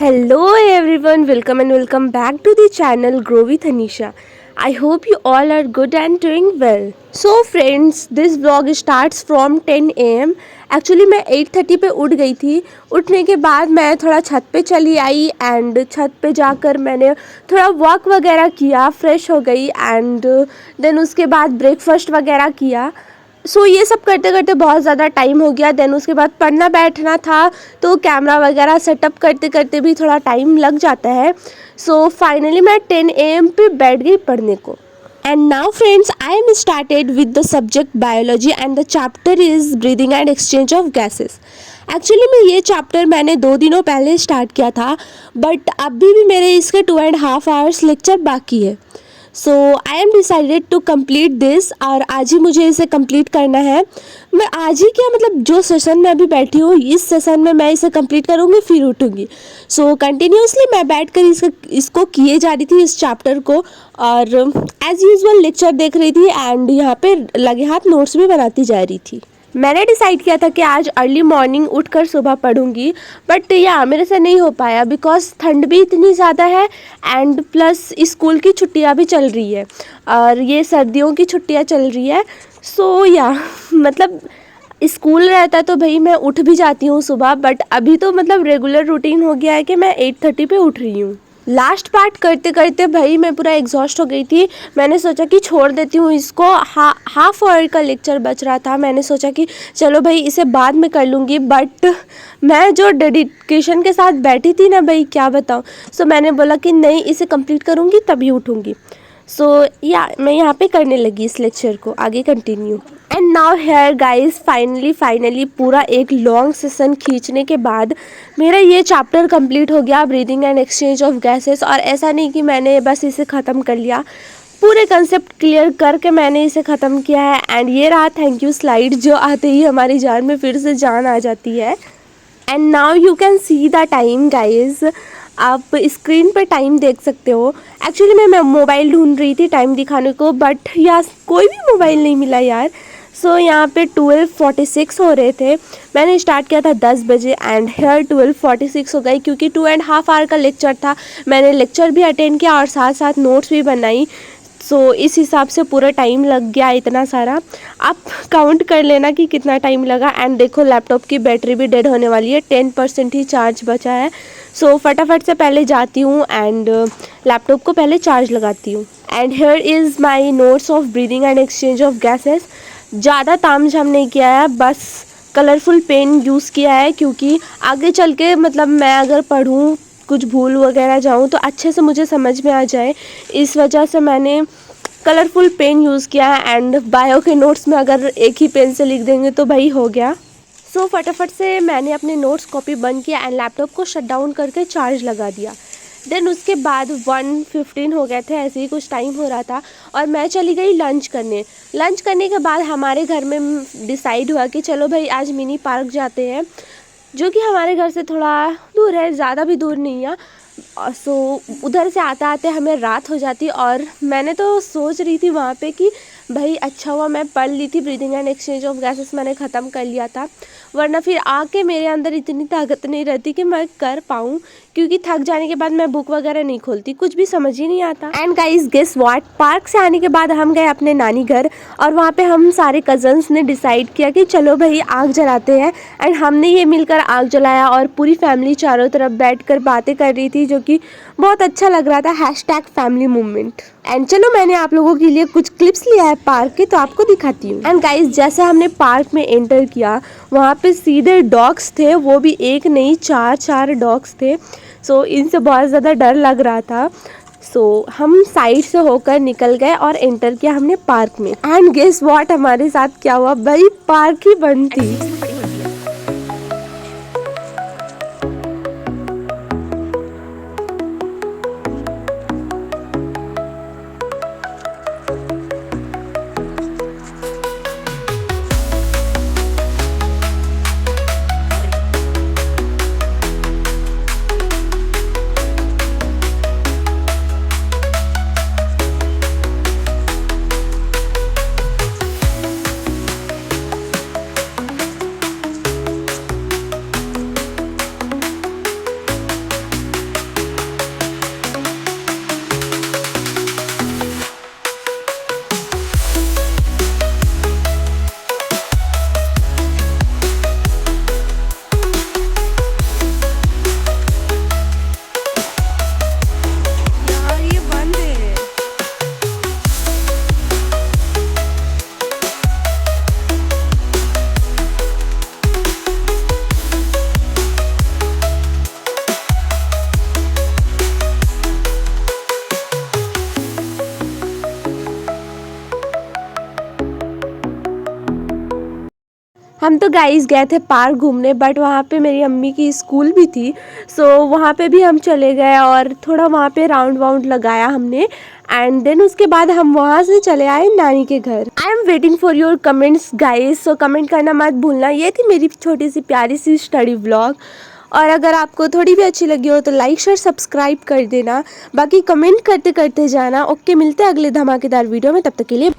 Hello everyone, welcome and welcome back to the channel Grow with Anisha. I hope you all are good and doing well. So friends, this vlog starts from 10 am. Actually मैं 8:30 पे उठ गई थी. उठने के बाद मैं थोड़ा छत पे चली आई एंड छत पे जाकर मैंने थोड़ा वॉक वगैरह किया, फ्रेश हो गई एंड देन उसके बाद ब्रेकफास्ट वगैरह किया. ये सब करते करते बहुत ज़्यादा टाइम हो गया. देन उसके बाद पढ़ना बैठना था तो कैमरा वगैरह सेटअप करते करते भी थोड़ा टाइम लग जाता है. फाइनली मैं 10 am पे बैठ गई पढ़ने को. And now friends, I am started with the subject biology and the chapter is breathing and exchange of gases. Actually मैं ये चैप्टर मैंने 2 दिनों पहले स्टार्ट किया था, बट अभी भी मेरे इसके 2.5 आवर्स लेक्चर बाकी है. I am decided to complete this और आज ही मुझे इसे कंप्लीट करना है. मैं आज ही क्या मतलब जो सेशन में अभी बैठी हूँ इस सेशन में मैं इसे कंप्लीट करूँगी फिर उठूँगी. कंटिन्यूसली मैं बैठकर इसको किए जा रही थी इस चैप्टर को और एज़ यूजुअल लेक्चर देख रही थी एंड यहाँ पे लगे हाथ नोट्स भी बनाती जा रही थी. मैंने डिसाइड किया था कि आज अर्ली मॉर्निंग उठकर सुबह पढ़ूंगी, बट मेरे से नहीं हो पाया बिकॉज ठंड भी इतनी ज़्यादा है एंड प्लस स्कूल की छुट्टियां भी चल रही है और ये सर्दियों की छुट्टियां चल रही है. मतलब स्कूल रहता तो भाई मैं उठ भी जाती हूँ सुबह, बट अभी तो मतलब रेगुलर रूटीन हो गया है कि मैं 8:30 पे उठ रही हूँ. लास्ट पार्ट करते करते भाई मैं पूरा एग्जॉस्ट हो गई थी. मैंने सोचा कि छोड़ देती हूँ इसको. हाफ आवर का लेक्चर बच रहा था. मैंने सोचा कि चलो भाई इसे बाद में कर लूँगी, बट मैं जो डेडिकेशन के साथ बैठी थी ना भाई क्या बताऊँ. मैंने बोला कि नहीं इसे कंप्लीट करूँगी तभी उठूँगी. मैं यहाँ पे करने लगी इस लेक्चर को आगे continue. And now here guys, finally पूरा एक लॉन्ग सेशन खींचने के बाद मेरा ये चैप्टर कंप्लीट हो गया, breathing and exchange of gases. और ऐसा नहीं कि मैंने बस इसे ख़त्म कर लिया, पूरे कंसेप्ट क्लियर करके मैंने इसे ख़त्म किया है. एंड ये रहा थैंक यू स्लाइड जो आते ही हमारी जान में फिर से जान आ जाती है. And now you can see the time guys. आप स्क्रीन पर टाइम देख सकते हो. एक्चुअली मैं मोबाइल ढूंढ रही थी टाइम दिखाने को, बट कोई भी मोबाइल नहीं मिला यार. यहाँ पे 12:46 हो रहे थे. मैंने स्टार्ट किया था 10 बजे एंड हेयर 12:46 हो गई क्योंकि 2.5 आवर का लेक्चर था. मैंने लेक्चर भी अटेंड किया और साथ साथ नोट्स भी बनाई. इस हिसाब से पूरा टाइम लग गया इतना सारा. आप काउंट कर लेना कि कितना टाइम लगा. एंड देखो लैपटॉप की बैटरी भी डेड होने वाली है, 10% ही चार्ज बचा है. फटाफट से पहले जाती हूँ एंड लैपटॉप को पहले चार्ज लगाती हूँ. And here is my notes of breathing and exchange of gases. ज़्यादा तामझाम नहीं किया है, बस कलरफुल पेन यूज़ किया है क्योंकि आगे चल के मतलब मैं अगर पढ़ूँ कुछ भूल वगैरह जाऊँ तो अच्छे से मुझे समझ में आ जाए. इस वजह से मैंने कलरफुल पेन यूज़ किया है. एंड बायो के नोट्स में अगर एक ही पेन से लिख देंगे तो भाई हो गया. फटाफट से मैंने अपने नोट्स कॉपी बंद किया एंड लैपटॉप को शट डाउन करके चार्ज लगा दिया. देन उसके बाद 1:15 हो गए थे, ऐसे ही कुछ टाइम हो रहा था और मैं चली गई लंच करने. लंच करने के बाद हमारे घर में डिसाइड हुआ कि चलो भाई आज मिनी पार्क जाते हैं, जो कि हमारे घर से थोड़ा दूर है, ज़्यादा भी दूर नहीं है. उधर से आते आते हमें रात हो जाती और मैंने तो सोच रही थी वहाँ पे कि भाई अच्छा हुआ मैं पढ़ ली थी breathing and exchange of gases, मैंने ख़त्म कर लिया था, वरना फिर आके मेरे अंदर इतनी ताकत नहीं रहती कि मैं कर पाऊँ, क्योंकि थक जाने के बाद मैं बुक वगैरह नहीं खोलती, कुछ भी समझ ही नहीं आता. And guys guess what, park से आने के बाद हम गए अपने नानी घर और वहाँ पे हम सारे कज़न्स ने डिसाइड किया कि चलो भाई आग जलाते हैं. एंड हमने ये मिलकर आग जलाया और पूरी फैमिली चारों तरफ बैठकर बातें कर रही थी, जो कि बहुत अच्छा लग रहा था. #Family movement. एंड चलो मैंने आप लोगों के लिए कुछ क्लिप्स लिया है पार्क के, तो आपको दिखाती हूँ. एंड गाइस जैसे हमने पार्क में एंटर किया वहाँ पे सीधे डॉग्स थे, वो भी एक नहीं 4 डॉग्स थे. इनसे बहुत ज़्यादा डर लग रहा था. हम साइड से होकर निकल गए और एंटर किया हमने पार्क में. एंड गेस व्हाट हमारे साथ क्या हुआ भाई, पार्क ही बंद थी. हम तो गाइस गए थे पार्क घूमने, बट वहाँ पे मेरी अम्मी की स्कूल भी थी, सो वहाँ पे भी हम चले गए और थोड़ा वहाँ पे राउंड वाउंड लगाया हमने। एंड देन उसके बाद हम वहाँ से चले आए नानी के घर। I am waiting for your comments guys, so comment करना मत भूलना। ये थी मेरी छोटी सी प्यारी सी स्टडी व्लॉग, और अगर आपको थोड़ी भी अच्छी लगी हो तो लाइक शेयर सब्सक्राइब कर देना, बाकी कमेंट करते करते जाना। ओके, मिलते हैं अगले धमाकेदार वीडियो में, तब तक के लिए